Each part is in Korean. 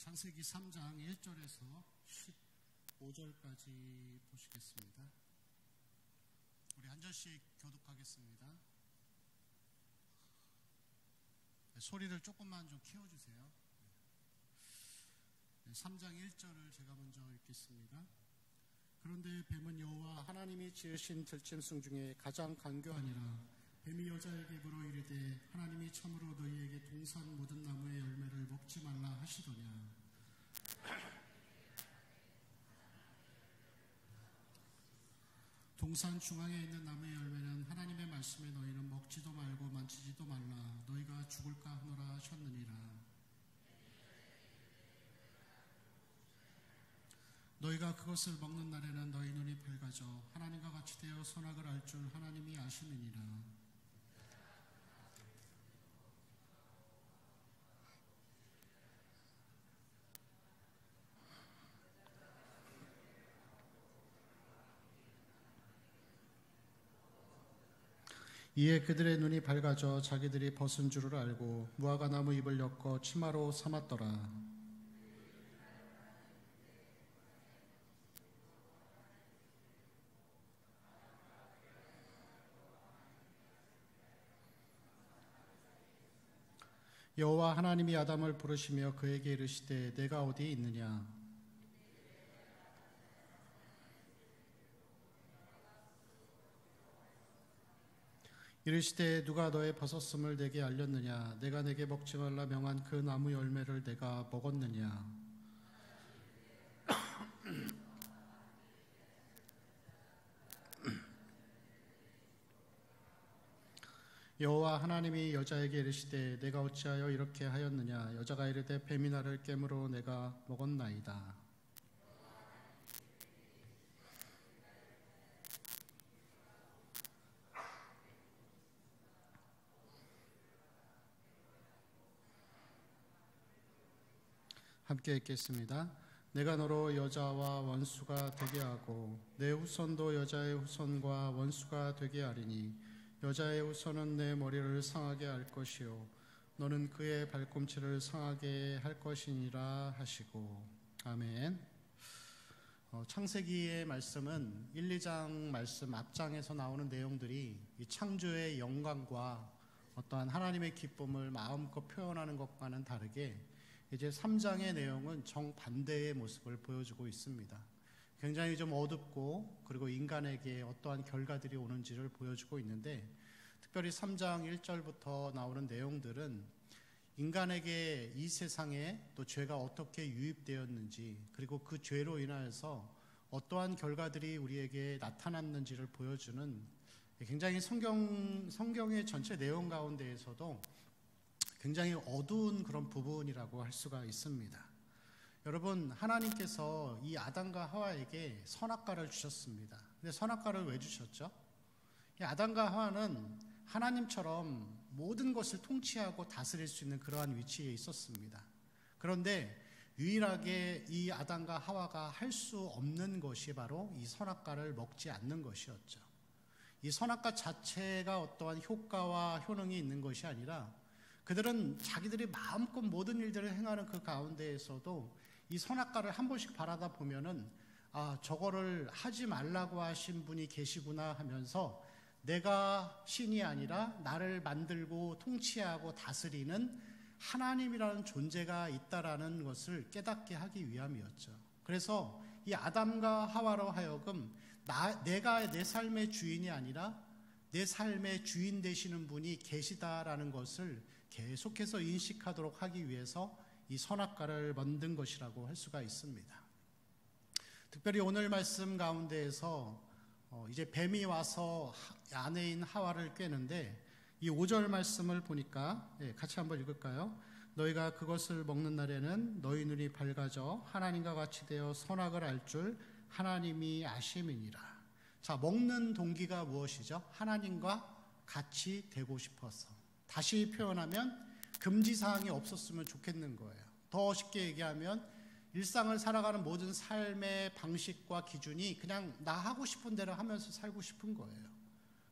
창세기 3장 1절에서 15절까지 보시겠습니다. 우리 한 절씩 교독하겠습니다. 소리를 조금만 좀 키워주세요. 3장 1절을 제가 먼저 읽겠습니다. 그런데 뱀은 여호와 하나님이 지으신 들짐승 중에 가장 간교하니라. 뱀이 여자에게 물어 이르되 하나님이 참으로 너희에게 동산 모든 나무의 열매를 먹지 말라 하시더냐. 동산 중앙에 있는 나무의 열매는 하나님의 말씀에 너희는 먹지도 말고 만지지도 말라. 너희가 죽을까 하노라 하셨느니라. 너희가 그것을 먹는 날에는 너희 눈이 밝아져 하나님과 같이 되어 선악을 알 줄 하나님이 아시느니라. 이에 그들의 눈이 밝아져 자기들이 벗은 줄을 알고 무화과 나무 잎을 엮어 치마로 삼았더라. 여호와 하나님이 아담을 부르시며 그에게 이르시되 내가 어디에 있느냐. 이르시되 누가 너의 벗었음을 내게 알렸느냐. 내가 내게 먹지 말라 명한 그 나무 열매를 내가 먹었느냐. 여호와 하나님이 여자에게 이르시되 내가 어찌하여 이렇게 하였느냐. 여자가 이르되 뱀이 나를 깨므로 내가 먹었나이다. 함께 읽겠습니다. 내가 너로 여자와 원수가 되게 하고 내 후손도 여자의 후손과 원수가 되게 하리니 여자의 후손은 내 머리를 상하게 할 것이요 너는 그의 발꿈치를 상하게 할 것이니라 하시고. 아멘. 창세기의 말씀은 1, 2장 말씀 앞장에서 나오는 내용들이 이 창조의 영광과 어떠한 하나님의 기쁨을 마음껏 표현하는 것과는 다르게 이제 3장의 내용은 정반대의 모습을 보여주고 있습니다. 굉장히 좀 어둡고 그리고 인간에게 어떠한 결과들이 오는지를 보여주고 있는데, 특별히 3장 1절부터 나오는 내용들은 인간에게 이 세상에 또 죄가 어떻게 유입되었는지, 그리고 그 죄로 인하여서 어떠한 결과들이 우리에게 나타났는지를 보여주는 굉장히 성경의 전체 내용 가운데에서도 굉장히 어두운 그런 부분이라고 할 수가 있습니다. 여러분, 하나님께서 이 아담과 하와에게 선악과를 주셨습니다. 근데 선악과를 왜 주셨죠? 이 아담과 하와는 하나님처럼 모든 것을 통치하고 다스릴 수 있는 그러한 위치에 있었습니다. 그런데 유일하게 이 아담과 하와가 할 수 없는 것이 바로 이 선악과를 먹지 않는 것이었죠. 이 선악과 자체가 어떠한 효과와 효능이 있는 것이 아니라 그들은 자기들이 마음껏 모든 일들을 행하는 그 가운데에서도 이 선악과를 한 번씩 바라다 보면은 저거를 하지 말라고 하신 분이 계시구나 하면서 내가 신이 아니라 나를 만들고 통치하고 다스리는 하나님이라는 존재가 있다라는 것을 깨닫게 하기 위함이었죠. 그래서 이 아담과 하와로 하여금 내가 내 삶의 주인이 아니라 내 삶의 주인 되시는 분이 계시다라는 것을 계속해서 인식하도록 하기 위해서 이 선악과를 만든 것이라고 할 수가 있습니다. 특별히 오늘 말씀 가운데에서 이제 뱀이 와서 아내인 하와를 꿰는데, 이 5절 말씀을 보니까 같이 한번 읽을까요? 너희가 그것을 먹는 날에는 너희 눈이 밝아져 하나님과 같이 되어 선악을 알 줄 하나님이 아심이니라. 자, 먹는 동기가 무엇이죠? 하나님과 같이 되고 싶어서. 다시 표현하면 금지사항이 없었으면 좋겠는 거예요. 더 쉽게 얘기하면 일상을 살아가는 모든 삶의 방식과 기준이 그냥 나 하고 싶은 대로 하면서 살고 싶은 거예요.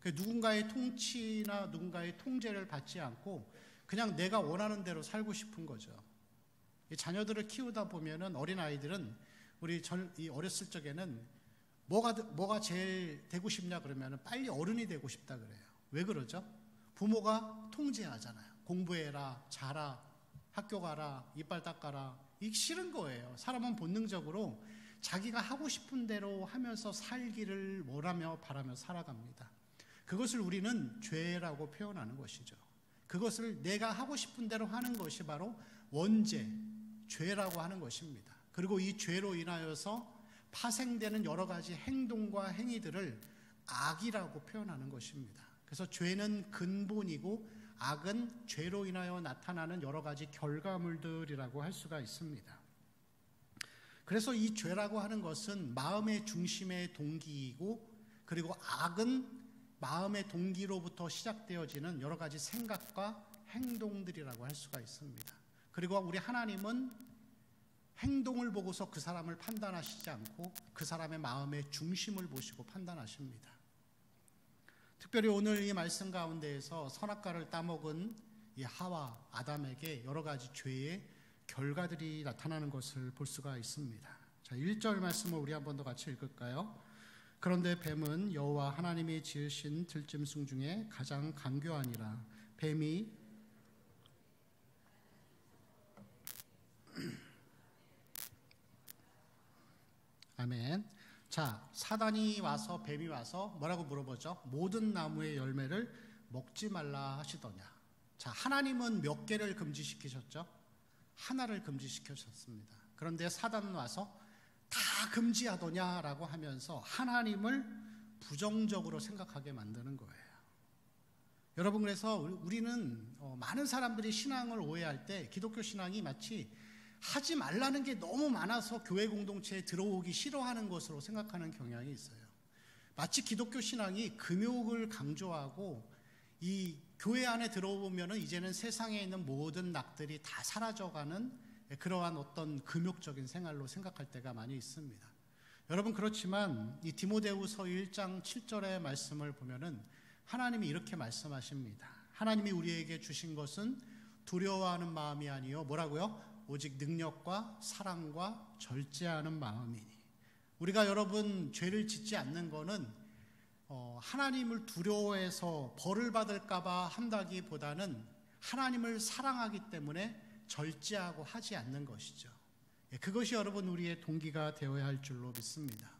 누군가의 통치나 누군가의 통제를 받지 않고 그냥 내가 원하는 대로 살고 싶은 거죠. 이 자녀들을 키우다 보면은 어린 아이들은 이 어렸을 적에는 뭐가 제일 되고 싶냐 그러면은 빨리 어른이 되고 싶다 그래요. 왜 그러죠? 부모가 통제하잖아요. 공부해라, 자라, 학교 가라, 이빨 닦아라. 이게 싫은 거예요. 사람은 본능적으로 자기가 하고 싶은 대로 하면서 살기를 원하며 바라며 살아갑니다. 그것을 우리는 죄라고 표현하는 것이죠. 그것을 내가 하고 싶은 대로 하는 것이 바로 원죄, 죄라고 하는 것입니다. 그리고 이 죄로 인하여서 파생되는 여러 가지 행동과 행위들을 악이라고 표현하는 것입니다. 그래서 죄는 근본이고 악은 죄로 인하여 나타나는 여러 가지 결과물들이라고 할 수가 있습니다. 그래서 이 죄라고 하는 것은 마음의 중심의 동기이고, 그리고 악은 마음의 동기로부터 시작되어지는 여러 가지 생각과 행동들이라고 할 수가 있습니다. 그리고 우리 하나님은 행동을 보고서 그 사람을 판단하시지 않고 그 사람의 마음의 중심을 보시고 판단하십니다. 특별히 오늘 이 말씀 가운데에서 선악과를 따먹은 이 하와, 아담에게 여러 가지 죄의 결과들이 나타나는 것을 볼 수가 있습니다. 자, 1절 말씀을 우리 한 번 더 같이 읽을까요? 그런데 뱀은 여호와 하나님이 지으신 들짐승 중에 가장 간교하니라. 뱀이 아멘. 자, 사단이 와서, 뱀이 와서 뭐라고 물어보죠? 모든 나무의 열매를 먹지 말라 하시더냐. 자, 하나님은 몇 개를 금지시키셨죠? 하나를 금지시키셨습니다. 그런데 사단은 와서 다 금지하더냐라고 하면서 하나님을 부정적으로 생각하게 만드는 거예요. 여러분, 그래서 우리는 많은 사람들이 신앙을 오해할 때 기독교 신앙이 마치 하지 말라는 게 너무 많아서 교회 공동체에 들어오기 싫어하는 것으로 생각하는 경향이 있어요. 마치 기독교 신앙이 금욕을 강조하고 이 교회 안에 들어오면 이제는 세상에 있는 모든 낙들이 다 사라져가는 그러한 어떤 금욕적인 생활로 생각할 때가 많이 있습니다. 여러분, 그렇지만 이 디모데후서 1장 7절의 말씀을 보면은 하나님이 이렇게 말씀하십니다. 하나님이 우리에게 주신 것은 두려워하는 마음이 아니요 뭐라고요? 오직 능력과 사랑과 절제하는 마음이니. 우리가 여러분 죄를 짓지 않는 거는 하나님을 두려워해서 벌을 받을까 봐 한다기보다는 하나님을 사랑하기 때문에 절제하고 하지 않는 것이죠. 그것이 여러분 우리의 동기가 되어야 할 줄로 믿습니다.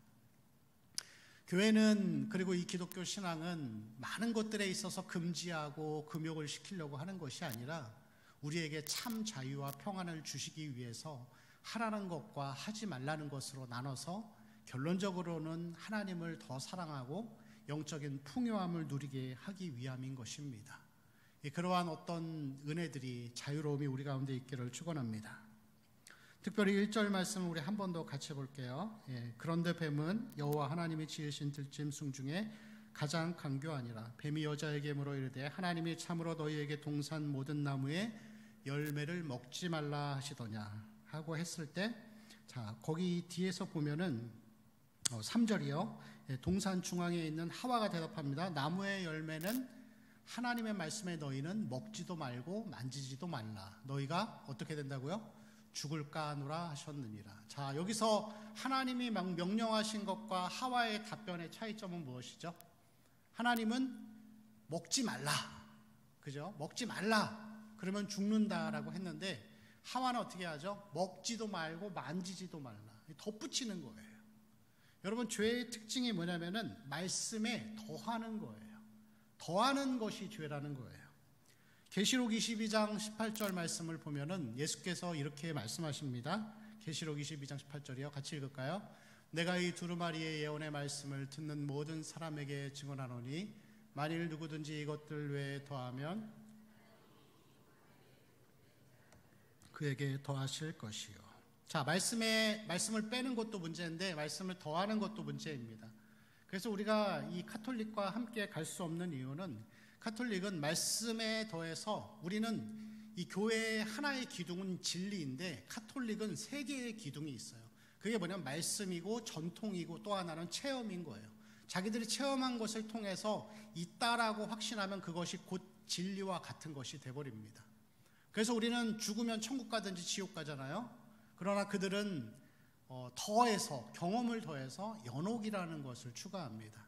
교회는, 그리고 이 기독교 신앙은 많은 것들에 있어서 금지하고 금욕을 시키려고 하는 것이 아니라 우리에게 참 자유와 평안을 주시기 위해서 하라는 것과 하지 말라는 것으로 나눠서 결론적으로는 하나님을 더 사랑하고 영적인 풍요함을 누리게 하기 위함인 것입니다. 그러한 어떤 은혜들이, 자유로움이 우리 가운데 있기를 축원합니다. 특별히 1절 말씀을 우리 한 번 더 같이 볼게요. 그런데 뱀은 여호와 하나님이 지으신 들짐승 중에 가장 간교하니라. 뱀이 여자에게 물어 이르되 하나님이 참으로 너희에게 동산 모든 나무의 열매를 먹지 말라 하시더냐 하고 했을 때, 자, 거기 뒤에서 보면은 3절이요. 동산 중앙에 있는 하와가 대답합니다. 나무의 열매는 하나님의 말씀에 너희는 먹지도 말고 만지지도 말라. 너희가 어떻게 된다고요? 죽을까 하노라 하셨느니라. 자, 여기서 하나님이 명령하신 것과 하와의 답변의 차이점은 무엇이죠? 하나님은 먹지 말라, 그죠? 먹지 말라, 그러면 죽는다라고 했는데 하와는 어떻게 하죠? 먹지도 말고 만지지도 말라, 덧붙이는 거예요. 여러분, 죄의 특징이 뭐냐면은 말씀에 더하는 거예요. 더하는 것이 죄라는 거예요. 계시록 22장 18절 말씀을 보면은 예수께서 이렇게 말씀하십니다. 계시록 22장 18절이요. 같이 읽을까요? 내가 이 두루마리의 예언의 말씀을 듣는 모든 사람에게 증언하노니 만일 누구든지 이것들 외에 더하면 그에게 더하실 것이요. 자, 말씀을 빼는 것도 문제인데 말씀을 더하는 것도 문제입니다. 그래서 우리가 이 카톨릭과 함께 갈 수 없는 이유는, 카톨릭은 말씀에 더해서, 우리는 이 교회의 하나의 기둥은 진리인데 카톨릭은 세 개의 기둥이 있어요. 그게 뭐냐면 말씀이고 전통이고 또 하나는 체험인 거예요. 자기들이 체험한 것을 통해서 있다라고 확신하면 그것이 곧 진리와 같은 것이 돼버립니다. 그래서 우리는 죽으면 천국 가든지 지옥 가잖아요. 그러나 그들은 더해서, 경험을 더해서 연옥이라는 것을 추가합니다.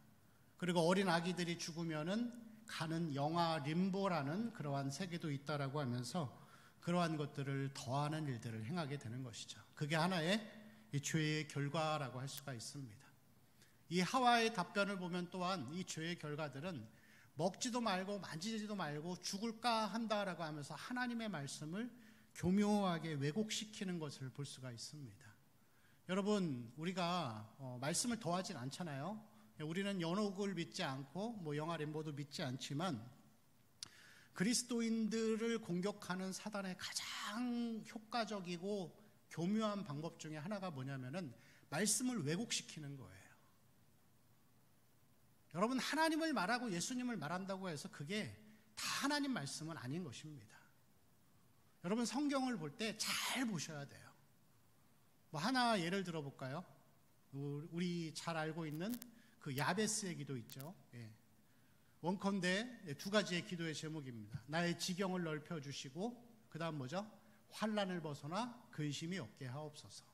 그리고 어린 아기들이 죽으면은 가는 영아 림보라는 그러한 세계도 있다라고 하면서 그러한 것들을 더하는 일들을 행하게 되는 것이죠. 그게 하나의 이 죄의 결과라고 할 수가 있습니다. 이 하와의 답변을 보면 또한 이 죄의 결과들은 먹지도 말고 만지지도 말고 죽을까 한다라고 하면서 하나님의 말씀을 교묘하게 왜곡시키는 것을 볼 수가 있습니다. 여러분, 우리가 말씀을 더하진 않잖아요. 우리는 연옥을 믿지 않고 영아 림보도 믿지 않지만 그리스도인들을 공격하는 사단의 가장 효과적이고 교묘한 방법 중에 하나가 뭐냐면은 말씀을 왜곡시키는 거예요. 여러분, 하나님을 말하고 예수님을 말한다고 해서 그게 다 하나님 말씀은 아닌 것입니다. 여러분, 성경을 볼 때 잘 보셔야 돼요. 하나 예를 들어볼까요? 우리 잘 알고 있는 그 야베스의 기도 있죠. 원컨대 두 가지의 기도의 제목입니다. 나의 지경을 넓혀주시고 그 다음 뭐죠? 환난을 벗어나 근심이 없게 하옵소서.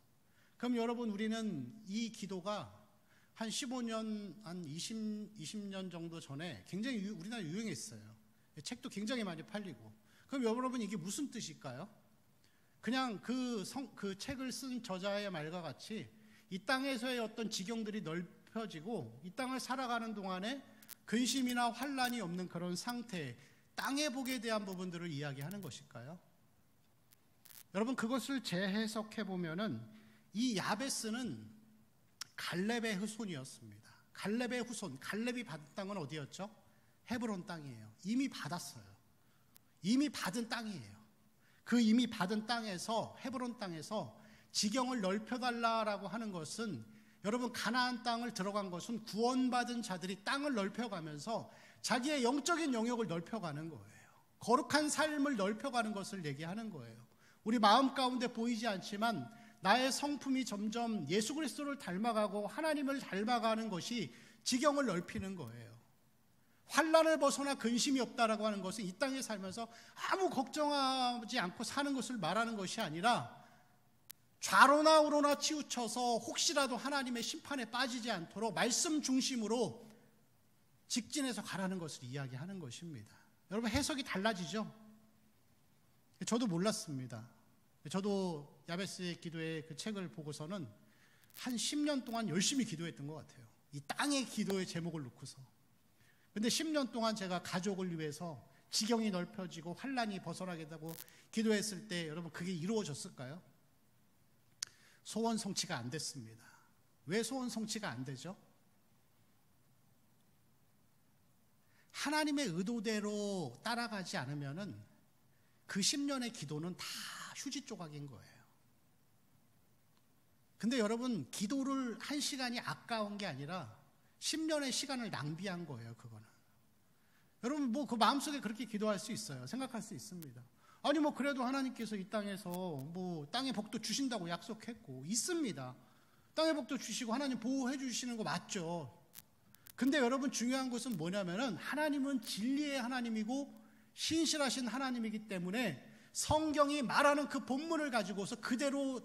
그럼 여러분, 우리는 이 기도가 한 15년, 한 20년 정도 전에 굉장히 우리나라에 유행했어요. 책도 굉장히 많이 팔리고. 그럼 여러분, 이게 무슨 뜻일까요? 그냥 그 책을 쓴 저자의 말과 같이 이 땅에서의 어떤 지경들이 넓혀지고 이 땅을 살아가는 동안에 근심이나 환난이 없는 그런 상태, 땅의 복에 대한 부분들을 이야기하는 것일까요? 여러분, 그것을 재해석해 보면은 이 야베스는 갈렙의 후손이었습니다. 갈렙의 후손, 갈렙이 받은 땅은 어디였죠? 헤브론 땅이에요. 이미 받았어요. 이미 받은 땅이에요. 그 이미 받은 땅에서, 헤브론 땅에서 지경을 넓혀달라라고 하는 것은, 여러분, 가나안 땅을 들어간 것은 구원받은 자들이 땅을 넓혀가면서 자기의 영적인 영역을 넓혀가는 거예요. 거룩한 삶을 넓혀가는 것을 얘기하는 거예요. 우리 마음 가운데 보이지 않지만 나의 성품이 점점 예수 그리스도를 닮아가고 하나님을 닮아가는 것이 지경을 넓히는 거예요. 환난을 벗어나 근심이 없다라고 하는 것은 이 땅에 살면서 아무 걱정하지 않고 사는 것을 말하는 것이 아니라 좌로나 우로나 치우쳐서 혹시라도 하나님의 심판에 빠지지 않도록 말씀 중심으로 직진해서 가라는 것을 이야기하는 것입니다. 여러분, 해석이 달라지죠? 저도 몰랐습니다. 저도 야베스의 기도의 그 책을 보고서는 한 10년 동안 열심히 기도했던 것 같아요. 이 땅의 기도의 제목을 놓고서. 근데 10년 동안 제가 가족을 위해서 지경이 넓혀지고 환난이 벗어나게 되고 기도했을 때 여러분, 그게 이루어졌을까요? 소원 성취가 안 됐습니다. 왜 소원 성취가 안 되죠? 하나님의 의도대로 따라가지 않으면은 그 10년의 기도는 다 휴지 조각인 거예요. 근데 여러분, 기도를 한 시간이 아까운 게 아니라 10년의 시간을 낭비한 거예요, 그거는. 여러분, 그 마음속에 그렇게 기도할 수 있어요. 생각할 수 있습니다. 아니, 그래도 하나님께서 이 땅에서 땅의 복도 주신다고 약속했고, 있습니다. 땅의 복도 주시고 하나님 보호해 주시는 거 맞죠. 근데 여러분, 중요한 것은 뭐냐면은 하나님은 진리의 하나님이고 신실하신 하나님이기 때문에 성경이 말하는 그 본문을 가지고서 그대로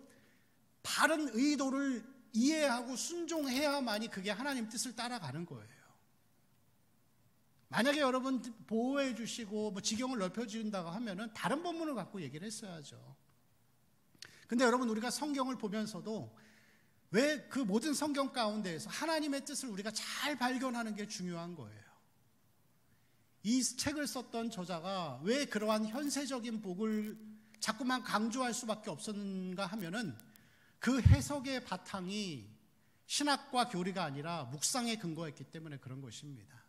바른 의도를 이해하고 순종해야만이 그게 하나님 뜻을 따라가는 거예요. 만약에 여러분 보호해 주시고 지경을 넓혀준다고 하면은 다른 본문을 갖고 얘기를 했어야죠. 근데 여러분, 우리가 성경을 보면서도 왜 그 모든 성경 가운데에서 하나님의 뜻을 우리가 잘 발견하는 게 중요한 거예요. 이 책을 썼던 저자가 왜 그러한 현세적인 복을 자꾸만 강조할 수밖에 없었는가 하면은 그 해석의 바탕이 신학과 교리가 아니라 묵상에 근거했기 때문에 그런 것입니다.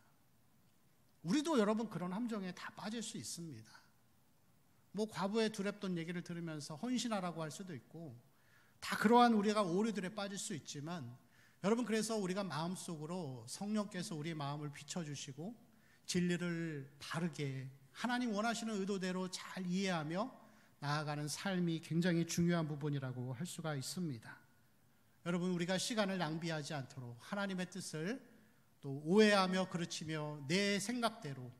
우리도 여러분 그런 함정에 다 빠질 수 있습니다. 과부의 두렵던 얘기를 들으면서 헌신하라고 할 수도 있고, 다 그러한 우리가 오류들에 빠질 수 있지만, 여러분, 그래서 우리가 마음속으로 성령께서 우리 마음을 비춰주시고 진리를 바르게 하나님 원하시는 의도대로 잘 이해하며 나아가는 삶이 굉장히 중요한 부분이라고 할 수가 있습니다. 여러분, 우리가 시간을 낭비하지 않도록 하나님의 뜻을 또 오해하며 그르치며 내 생각대로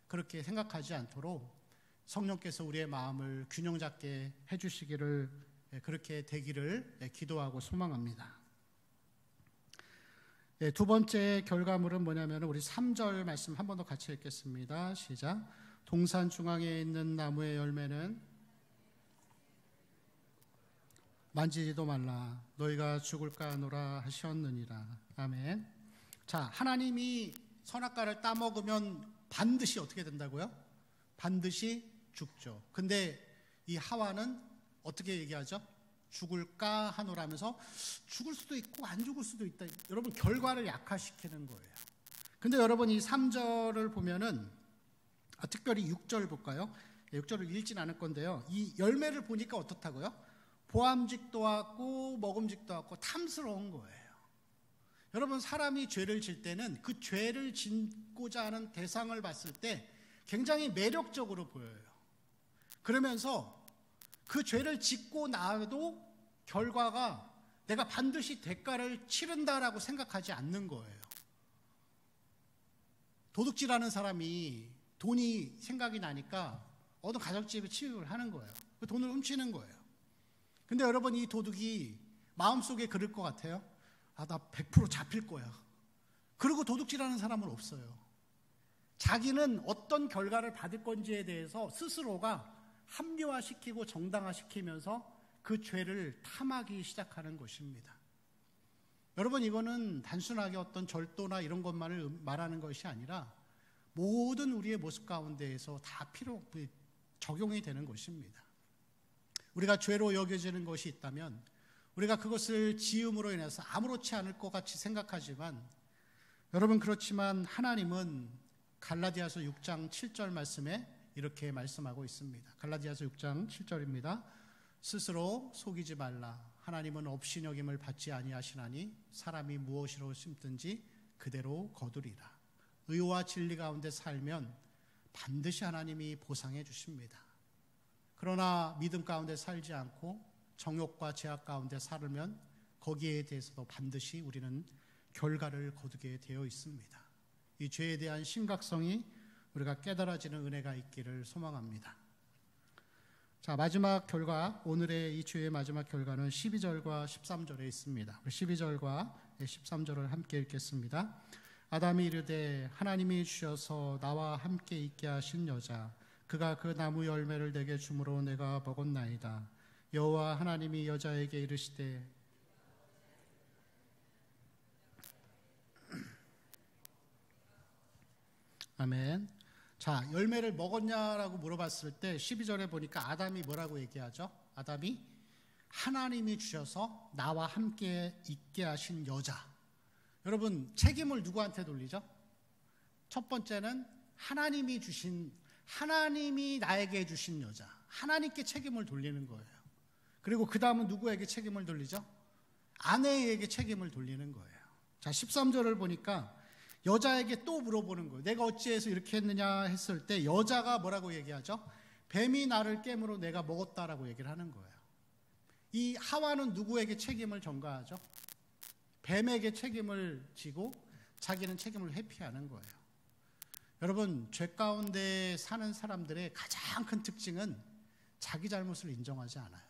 그렇게 생각하지 않도록 성령께서 우리의 마음을 균형 잡게 해주시기를, 그렇게 되기를 기도하고 소망합니다. 두 번째 결과물은 뭐냐면 우리 3절 말씀 한 번 더 같이 읽겠습니다. 시작. 동산 중앙에 있는 나무의 열매는 만지지도 말라. 너희가 죽을까 하노라 하셨느니라. 아멘. 자, 하나님이 선악과를 따먹으면 반드시 어떻게 된다고요? 반드시 죽죠. 근데 이 하와는 어떻게 얘기하죠? 죽을까 하노라면서 죽을 수도 있고 안 죽을 수도 있다. 여러분, 결과를 약화시키는 거예요. 근데 여러분, 이 3절을 보면은 특별히 6절 볼까요? 6절을 읽진 않을 건데요. 이 열매를 보니까 어떻다고요? 보암직도 같고 먹음직도 같고 탐스러운 거예요. 여러분, 사람이 죄를 질 때는 그 죄를 짓고자 하는 대상을 봤을 때 굉장히 매력적으로 보여요. 그러면서 그 죄를 짓고 나도 결과가 내가 반드시 대가를 치른다라고 생각하지 않는 거예요. 도둑질하는 사람이 돈이 생각이 나니까 어느 가정집에 침입을 하는 거예요. 그 돈을 훔치는 거예요. 근데 여러분, 이 도둑이 마음속에 그럴 것 같아요. 아, 나 100% 잡힐 거야. 그리고 도둑질하는 사람은 없어요. 자기는 어떤 결과를 받을 건지에 대해서 스스로가 합리화시키고 정당화시키면서 그 죄를 탐하기 시작하는 것입니다. 여러분, 이거는 단순하게 어떤 절도나 이런 것만을 말하는 것이 아니라 모든 우리의 모습 가운데에서 다 적용이 되는 것입니다. 우리가 죄로 여겨지는 것이 있다면 우리가 그것을 지음으로 인해서 아무렇지 않을 것 같이 생각하지만, 여러분, 그렇지만 하나님은 갈라디아서 6장 7절 말씀에 이렇게 말씀하고 있습니다. 갈라디아서 6장 7절입니다. 스스로 속이지 말라. 하나님은 업신여김을 받지 아니하시나니 사람이 무엇으로 심든지 그대로 거두리라. 의와 진리 가운데 살면 반드시 하나님이 보상해 주십니다. 그러나 믿음 가운데 살지 않고 정욕과 죄악 가운데 살면 거기에 대해서도 반드시 우리는 결과를 거두게 되어 있습니다. 이 죄에 대한 심각성이 우리가 깨달아지는 은혜가 있기를 소망합니다. 자, 마지막 결과, 오늘의 이 주의 마지막 결과는 12절과 13절에 있습니다. 12절과 13절을 함께 읽겠습니다. 아담이 이르되 하나님이 주셔서 나와 함께 있게 하신 여자, 그가 그 나무 열매를 내게 주므로 내가 먹었나이다. 여호와 하나님이 여자에게 이르시되 아멘. 자, 열매를 먹었냐라고 물어봤을 때 12절에 보니까 아담이 뭐라고 얘기하죠? 아담이 하나님이 주셔서 나와 함께 있게 하신 여자. 여러분, 책임을 누구한테 돌리죠? 첫 번째는 하나님이 나에게 주신 여자, 하나님께 책임을 돌리는 거예요. 그리고 그 다음은 누구에게 책임을 돌리죠? 아내에게 책임을 돌리는 거예요. 자, 13절을 보니까 여자에게 또 물어보는 거예요. 내가 어찌해서 이렇게 했느냐 했을 때 여자가 뭐라고 얘기하죠? 뱀이 나를 깨므로 내가 먹었다라고 얘기를 하는 거예요. 이 하와는 누구에게 책임을 전가하죠? 뱀에게 책임을 지고 자기는 책임을 회피하는 거예요. 여러분, 죄 가운데 사는 사람들의 가장 큰 특징은 자기 잘못을 인정하지 않아요.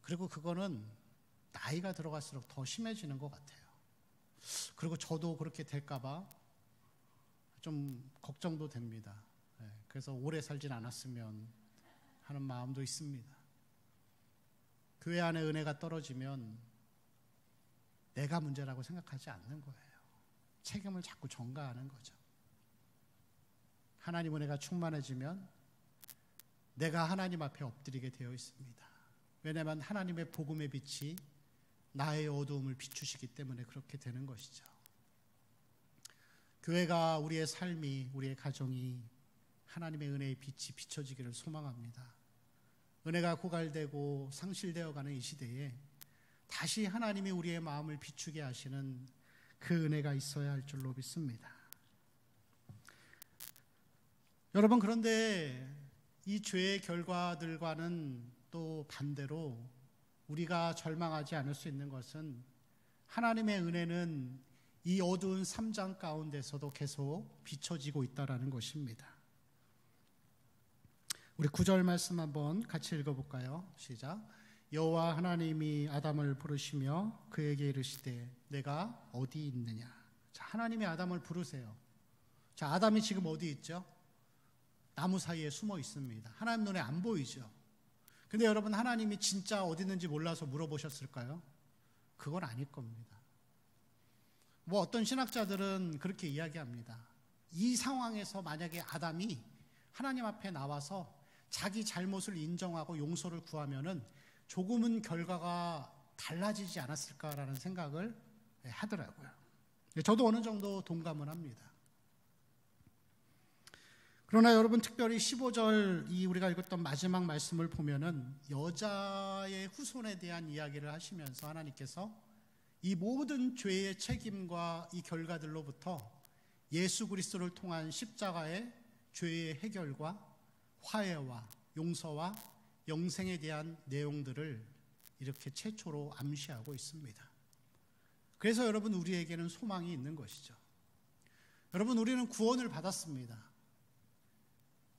그리고 그거는 나이가 들어갈수록 더 심해지는 것 같아요. 그리고 저도 그렇게 될까봐 좀 걱정도 됩니다. 그래서 오래 살진 않았으면 하는 마음도 있습니다. 교회 안에 은혜가 떨어지면 내가 문제라고 생각하지 않는 거예요. 책임을 자꾸 전가하는 거죠. 하나님 은혜가 충만해지면 내가 하나님 앞에 엎드리게 되어 있습니다. 왜냐하면 하나님의 복음의 빛이 나의 어두움을 비추시기 때문에 그렇게 되는 것이죠. 교회가, 우리의 삶이, 우리의 가정이 하나님의 은혜의 빛이 비춰지기를 소망합니다. 은혜가 고갈되고 상실되어가는 이 시대에 다시 하나님이 우리의 마음을 비추게 하시는 그 은혜가 있어야 할 줄로 믿습니다. 여러분, 그런데 이 죄의 결과들과는 또 반대로 우리가 절망하지 않을 수 있는 것은 하나님의 은혜는 이 어두운 3장 가운데서도 계속 비춰지고 있다는 것입니다. 우리 9절 말씀 한번 같이 읽어볼까요? 시작. 여호와 하나님이 아담을 부르시며 그에게 이르시되 내가 어디 있느냐. 자, 하나님이 아담을 부르세요. 자, 아담이 지금 어디 있죠? 나무 사이에 숨어 있습니다. 하나님 눈에 안 보이죠. 근데 여러분, 하나님이 진짜 어디 있는지 몰라서 물어보셨을까요? 그건 아닐 겁니다. 뭐 어떤 신학자들은 그렇게 이야기합니다. 이 상황에서 만약에 아담이 하나님 앞에 나와서 자기 잘못을 인정하고 용서를 구하면은 조금은 결과가 달라지지 않았을까라는 생각을 하더라고요. 저도 어느 정도 동감을 합니다. 그러나 여러분, 특별히 15절 이 우리가 읽었던 마지막 말씀을 보면은 여자의 후손에 대한 이야기를 하시면서 하나님께서 이 모든 죄의 책임과 이 결과들로부터 예수 그리스도를 통한 십자가의 죄의 해결과 화해와 용서와 영생에 대한 내용들을 이렇게 최초로 암시하고 있습니다. 그래서 여러분, 우리에게는 소망이 있는 것이죠. 여러분, 우리는 구원을 받았습니다.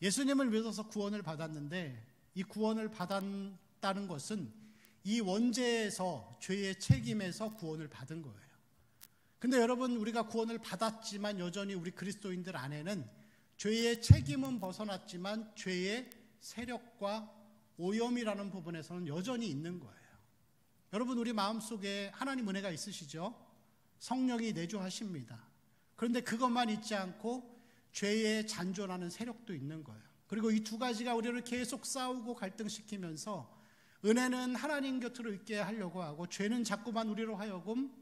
예수님을 믿어서 구원을 받았는데 이 구원을 받았다는 것은 이 원죄에서, 죄의 책임에서 구원을 받은 거예요. 근데 여러분, 우리가 구원을 받았지만 여전히 우리 그리스도인들 안에는 죄의 책임은 벗어났지만 죄의 세력과 오염이라는 부분에서는 여전히 있는 거예요. 여러분, 우리 마음속에 하나님 은혜가 있으시죠? 성령이 내주하십니다. 그런데 그것만 있지 않고 죄에 잔존하는 세력도 있는 거예요. 그리고 이 두 가지가 우리를 계속 싸우고 갈등시키면서 은혜는 하나님 곁으로 있게 하려고 하고 죄는 자꾸만 우리로 하여금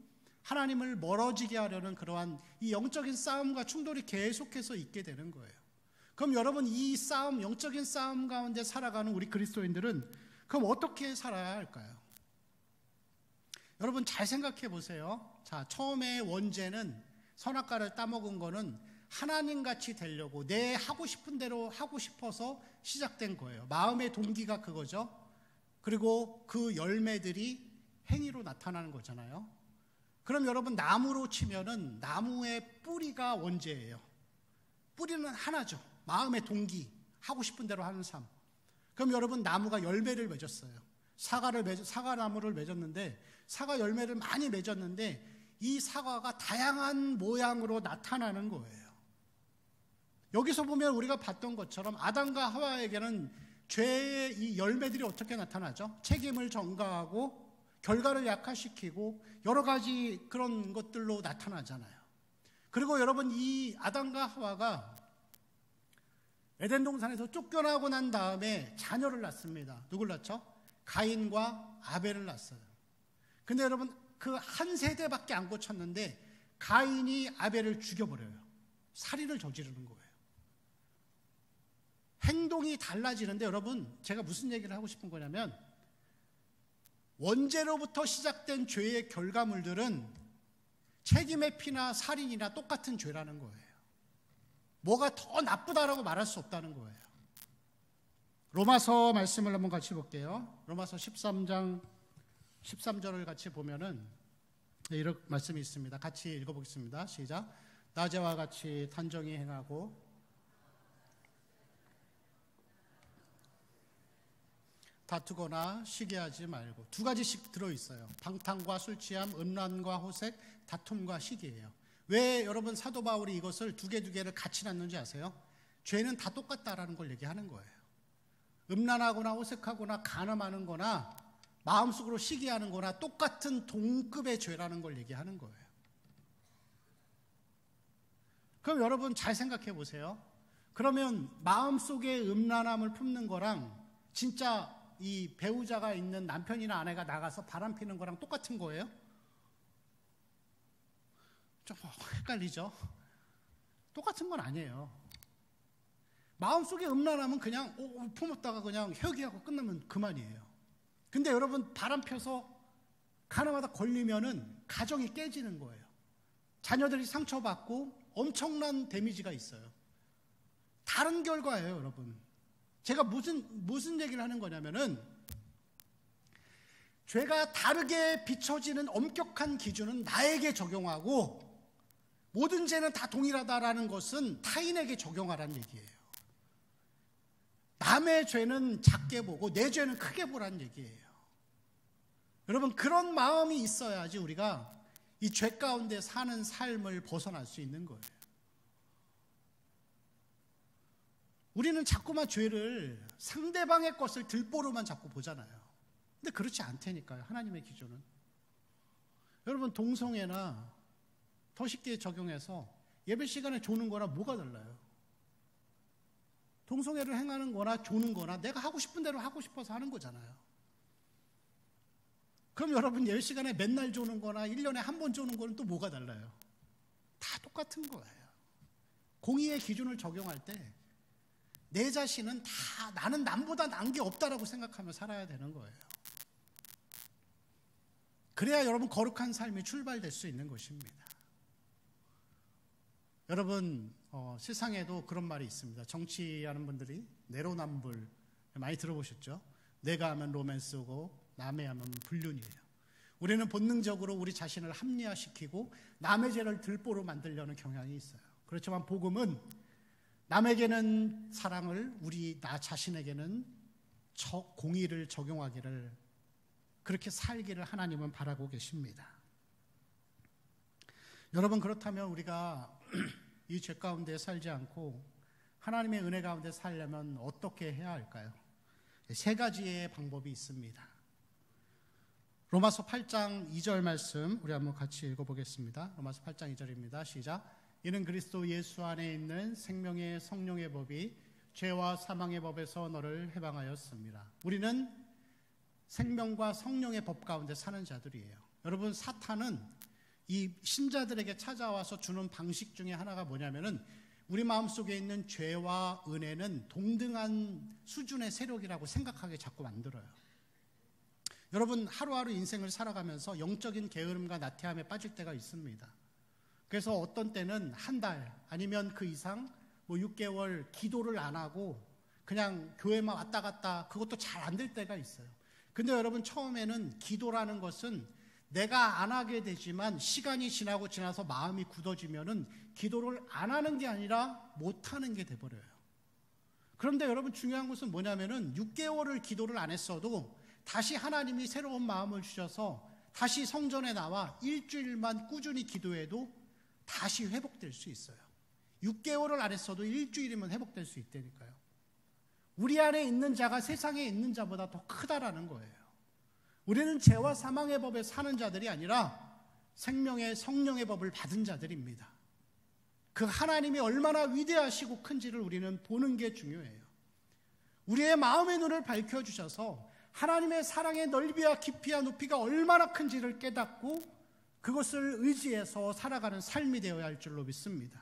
하나님을 멀어지게 하려는 그러한 이 영적인 싸움과 충돌이 계속해서 있게 되는 거예요. 그럼 여러분, 이 싸움, 영적인 싸움 가운데 살아가는 우리 그리스도인들은 그럼 어떻게 살아야 할까요? 여러분, 잘 생각해 보세요. 자, 처음에 원죄는, 선악과를 따먹은 거는 하나님같이 되려고 내 하고 싶은 대로 하고 싶어서 시작된 거예요. 마음의 동기가 그거죠. 그리고 그 열매들이 행위로 나타나는 거잖아요. 그럼 여러분, 나무로 치면은 나무의 뿌리가 원죄예요. 뿌리는 하나죠. 마음의 동기, 하고 싶은 대로 하는 삶. 그럼 여러분, 나무가 열매를 맺었어요. 사과나무를 맺었는데, 사과 열매를 많이 맺었는데 이 사과가 다양한 모양으로 나타나는 거예요. 여기서 보면 우리가 봤던 것처럼 아담과 하와에게는 죄의 이 열매들이 어떻게 나타나죠? 책임을 전가하고 결과를 약화시키고 여러 가지 그런 것들로 나타나잖아요. 그리고 여러분, 이 아담과 하와가 에덴 동산에서 쫓겨나고 난 다음에 자녀를 낳습니다. 누굴 낳죠? 가인과 아벨을 낳았어요. 근데 여러분, 그 한 세대밖에 안 거쳤는데 가인이 아벨을 죽여버려요. 살인을 저지르는 거예요. 행동이 달라지는데 여러분, 제가 무슨 얘기를 하고 싶은 거냐면, 원죄로부터 시작된 죄의 결과물들은 책임의 피나 살인이나 똑같은 죄라는 거예요. 뭐가 더 나쁘다라고 말할 수 없다는 거예요. 로마서 말씀을 한번 같이 볼게요. 로마서 13장 13절을 같이 보면은 이런 말씀이 있습니다. 같이 읽어보겠습니다. 시작. 낮에와 같이 단정히 행하고 다투거나 시기하지 말고. 두 가지씩 들어있어요. 방탕과 술취함, 음란과 호색, 다툼과 시기예요. 왜 여러분 사도 바울이 이것을 두 개를 같이 놨는지 아세요? 죄는 다 똑같다라는 걸 얘기하는 거예요. 음란하거나 호색하거나 간음하는 거나 마음속으로 시기하는 거나 똑같은 동급의 죄라는 걸 얘기하는 거예요. 그럼 여러분 잘 생각해 보세요. 그러면 마음속에 음란함을 품는 거랑 진짜 이 배우자가 있는 남편이나 아내가 나가서 바람 피는 거랑 똑같은 거예요? 좀 헷갈리죠? 똑같은 건 아니에요. 마음속에 음란함은 그냥 품었다가 그냥 회개하고 끝나면 그만이에요. 근데 여러분, 바람 펴서 가나마다 걸리면은 가정이 깨지는 거예요. 자녀들이 상처받고 엄청난 데미지가 있어요. 다른 결과예요, 여러분. 제가 무슨 얘기를 하는 거냐면은, 죄가 다르게 비춰지는 엄격한 기준은 나에게 적용하고 모든 죄는 다 동일하다라는 것은 타인에게 적용하라는 얘기예요. 남의 죄는 작게 보고 내 죄는 크게 보라는 얘기예요. 여러분, 그런 마음이 있어야지 우리가 이 죄 가운데 사는 삶을 벗어날 수 있는 거예요. 우리는 자꾸만 죄를 상대방의 것을 들보로만 자꾸 보잖아요. 근데 그렇지 않다니까요. 하나님의 기준은. 여러분, 동성애나 더 쉽게 적용해서 예배 시간에 조는 거나 뭐가 달라요? 동성애를 행하는 거나 조는 거나 내가 하고 싶은 대로 하고 싶어서 하는 거잖아요. 그럼 여러분, 예배 시간에 맨날 조는 거나 1년에 한 번 조는 거는 또 뭐가 달라요? 다 똑같은 거예요. 공의의 기준을 적용할 때 내 자신은 다 나는 남보다 나은 게 없다라고 생각하며 살아야 되는 거예요. 그래야 여러분, 거룩한 삶이 출발될 수 있는 것입니다. 여러분, 세상에도 그런 말이 있습니다. 정치하는 분들이 내로남불 많이 들어보셨죠? 내가 하면 로맨스고 남의 하면 불륜이에요. 우리는 본능적으로 우리 자신을 합리화시키고 남의 죄를 들보로 만들려는 경향이 있어요. 그렇지만 복음은 남에게는 사랑을, 나 자신에게는 공의를 적용하기를, 그렇게 살기를 하나님은 바라고 계십니다. 여러분, 그렇다면 우리가 이 죄 가운데 살지 않고 하나님의 은혜 가운데 살려면 어떻게 해야 할까요? 세 가지의 방법이 있습니다. 로마서 8장 2절 말씀 우리 한번 같이 읽어보겠습니다. 로마서 8장 2절입니다. 시작. 이는 그리스도 예수 안에 있는 생명의 성령의 법이 죄와 사망의 법에서 너를 해방하였습니다. 우리는 생명과 성령의 법 가운데 사는 자들이에요. 여러분, 사탄은 이 신자들에게 찾아와서 주는 방식 중에 하나가 뭐냐면은 우리 마음속에 있는 죄와 은혜는 동등한 수준의 세력이라고 생각하게 자꾸 만들어요. 여러분, 하루하루 인생을 살아가면서 영적인 게으름과 나태함에 빠질 때가 있습니다. 그래서 어떤 때는 한 달 아니면 그 이상 6개월 기도를 안 하고 그냥 교회만 왔다 갔다, 그것도 잘 안 될 때가 있어요. 근데 여러분, 처음에는 기도라는 것은 내가 안 하게 되지만 시간이 지나서 마음이 굳어지면은 기도를 안 하는 게 아니라 못 하는 게 돼버려요. 그런데 여러분, 중요한 것은 뭐냐면은 6개월을 기도를 안 했어도 다시 하나님이 새로운 마음을 주셔서 다시 성전에 나와 일주일만 꾸준히 기도해도 다시 회복될 수 있어요. 6개월을 안 했어도 일주일이면 회복될 수 있다니까요. 우리 안에 있는 자가 세상에 있는 자보다 더 크다라는 거예요. 우리는 죄와 사망의 법에 사는 자들이 아니라 생명의 성령의 법을 받은 자들입니다. 그 하나님이 얼마나 위대하시고 큰지를 우리는 보는 게 중요해요. 우리의 마음의 눈을 밝혀주셔서 하나님의 사랑의 넓이와 깊이와 높이가 얼마나 큰지를 깨닫고 그것을 의지해서 살아가는 삶이 되어야 할 줄로 믿습니다.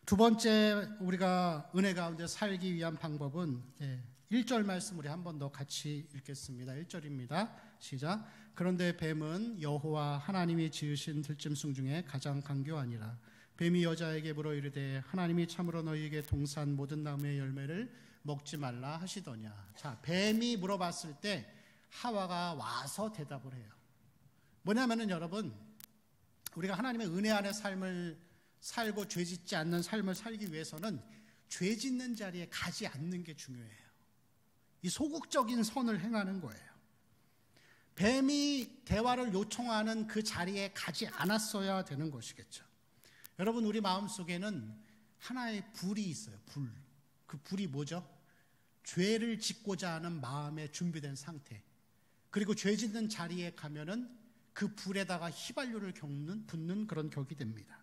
두 번째, 우리가 은혜 가운데 살기 위한 방법은 1절 말씀 우리 한 번 더 같이 읽겠습니다. 1절입니다. 시작. 그런데 뱀은 여호와 하나님이 지으신 들짐승 중에 가장 간교하니라. 뱀이 여자에게 물어 이르되 하나님이 참으로 너희에게 동산 모든 나무의 열매를 먹지 말라 하시더냐. 자, 뱀이 물어봤을 때 하와가 와서 대답을 해요. 뭐냐면은 여러분, 우리가 하나님의 은혜 안에 삶을 살고 죄 짓지 않는 삶을 살기 위해서는 죄 짓는 자리에 가지 않는 게 중요해요. 이 소극적인 선을 행하는 거예요. 뱀이 대화를 요청하는 그 자리에 가지 않았어야 되는 것이겠죠. 여러분, 우리 마음속에는 하나의 불이 있어요. 불. 그 불이 뭐죠? 죄를 짓고자 하는 마음에 준비된 상태. 그리고 죄 짓는 자리에 가면은 그 불에다가 휘발유를 붓는 그런 격이 됩니다.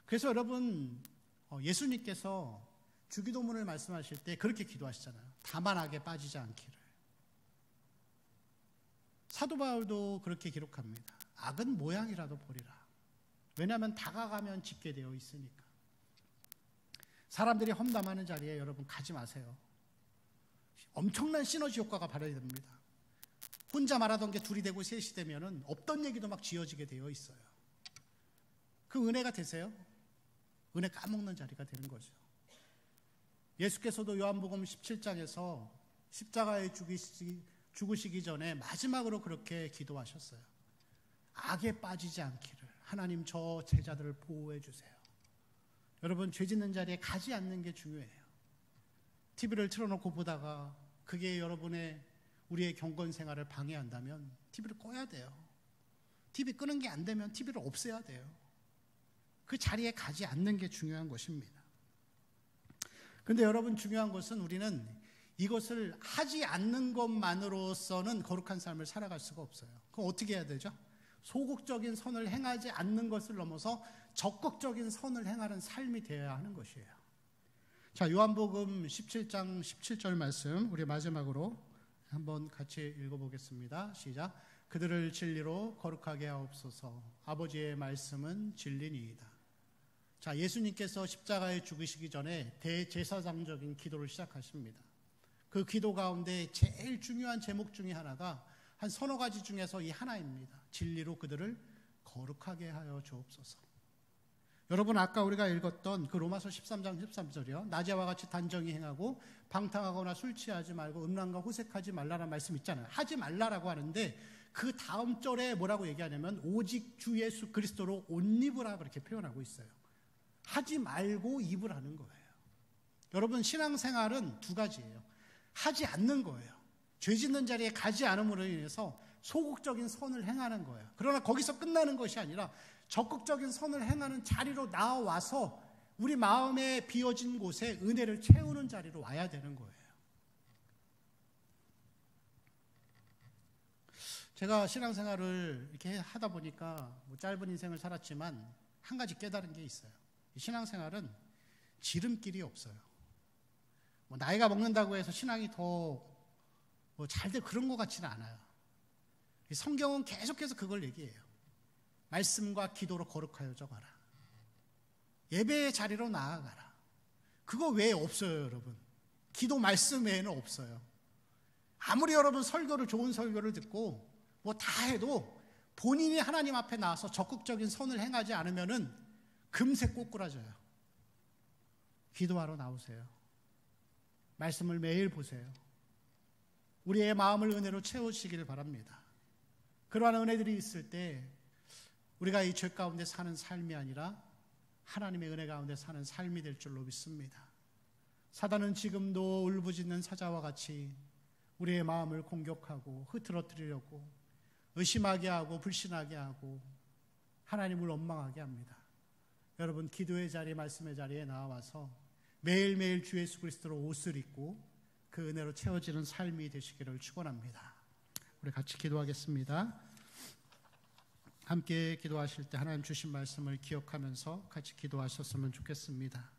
그래서 여러분, 예수님께서 주기도문을 말씀하실 때 그렇게 기도하시잖아요. 다만 악에 빠지지 않기를. 사도 바울도 그렇게 기록합니다. 악은 모양이라도 버리라. 왜냐하면 다가가면 짓게 되어 있으니까. 사람들이 험담하는 자리에 여러분 가지 마세요. 엄청난 시너지 효과가 발휘됩니다. 혼자 말하던 게 둘이 되고 셋이 되면은 없던 얘기도 막 지어지게 되어 있어요. 그 은혜가 되세요? 은혜 까먹는 자리가 되는 거죠. 예수께서도 요한복음 17장에서 십자가에 죽으시기 전에 마지막으로 그렇게 기도하셨어요. 악에 빠지지 않기를 하나님 저 제자들을 보호해 주세요. 여러분, 죄 짓는 자리에 가지 않는 게 중요해요. TV를 틀어놓고 보다가 그게 우리의 경건 생활을 방해한다면 TV를 꺼야 돼요. TV 끄는 게 안 되면 TV를 없애야 돼요. 그 자리에 가지 않는 게 중요한 것입니다. 그런데 여러분, 중요한 것은 우리는 이것을 하지 않는 것만으로서는 거룩한 삶을 살아갈 수가 없어요. 그럼 어떻게 해야 되죠? 소극적인 선을 행하지 않는 것을 넘어서 적극적인 선을 행하는 삶이 되어야 하는 것이에요. 자, 요한복음 17장 17절 말씀 우리 마지막으로 한번 같이 읽어보겠습니다. 시작. 그들을 진리로 거룩하게 하옵소서. 아버지의 말씀은 진리니이다. 자, 예수님께서 십자가에 죽으시기 전에 대제사장적인 기도를 시작하십니다. 그 기도 가운데 제일 중요한 제목 중에 하나가 한 서너 가지 중에서 이 하나입니다. 진리로 그들을 거룩하게 하여 주옵소서. 여러분, 아까 우리가 읽었던 그 로마서 13장 13절이요. 낮에와 같이 단정히 행하고 방탕하거나 술 취하지 말고 음란과 호색하지 말라라는 말씀 있잖아요. 하지 말라라고 하는데 그 다음 절에 뭐라고 얘기하냐면 오직 주 예수 그리스도로 옷 입으라 그렇게 표현하고 있어요. 하지 말고 입으라는 거예요. 여러분, 신앙생활은 두 가지예요. 하지 않는 거예요. 죄 짓는 자리에 가지 않음으로 인해서 소극적인 선을 행하는 거예요. 그러나 거기서 끝나는 것이 아니라 적극적인 선을 행하는 자리로 나와서 우리 마음에 비어진 곳에 은혜를 채우는 자리로 와야 되는 거예요. 제가 신앙생활을 이렇게 하다 보니까 짧은 인생을 살았지만 한 가지 깨달은 게 있어요. 신앙생활은 지름길이 없어요. 나이가 먹는다고 해서 신앙이 더 잘 될 그런 것 같지는 않아요. 성경은 계속해서 그걸 얘기해요. 말씀과 기도로 거룩하여져 가라. 예배의 자리로 나아가라. 그거 외에 없어요, 여러분. 기도 말씀 외에는 없어요. 아무리 여러분 좋은 설교를 듣고 다 해도 본인이 하나님 앞에 나와서 적극적인 선을 행하지 않으면은 금세 꼬꾸라져요. 기도하러 나오세요. 말씀을 매일 보세요. 우리의 마음을 은혜로 채우시기를 바랍니다. 그러한 은혜들이 있을 때 우리가 이 죄 가운데 사는 삶이 아니라 하나님의 은혜 가운데 사는 삶이 될 줄로 믿습니다. 사단은 지금도 울부짖는 사자와 같이 우리의 마음을 공격하고 흐트러뜨리려고 의심하게 하고 불신하게 하고 하나님을 원망하게 합니다. 여러분, 기도의 자리, 말씀의 자리에 나와서 매일매일 주 예수 그리스도로 옷을 입고 그 은혜로 채워지는 삶이 되시기를 축원합니다. 우리 같이 기도하겠습니다. 함께 기도하실 때 하나님 주신 말씀을 기억하면서 같이 기도하셨으면 좋겠습니다.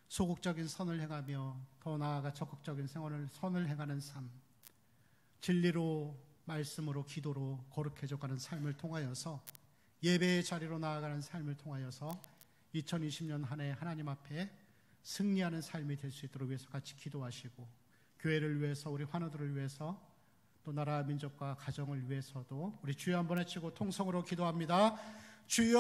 소극적인 선을 행하며 더 나아가 적극적인 선을 행하는 삶, 진리로 말씀으로 기도로 거룩해져가는 삶을 통하여서 예배의 자리로 나아가는 삶을 통하여서 2020년 한 해 하나님 앞에 승리하는 삶이 될 수 있도록 위해서 같이 기도하시고, 교회를 위해서, 우리 환우들을 위해서, 또 나라 민족과 가정을 위해서도 우리 주여 한번 외치고 통성으로 기도합니다. 주여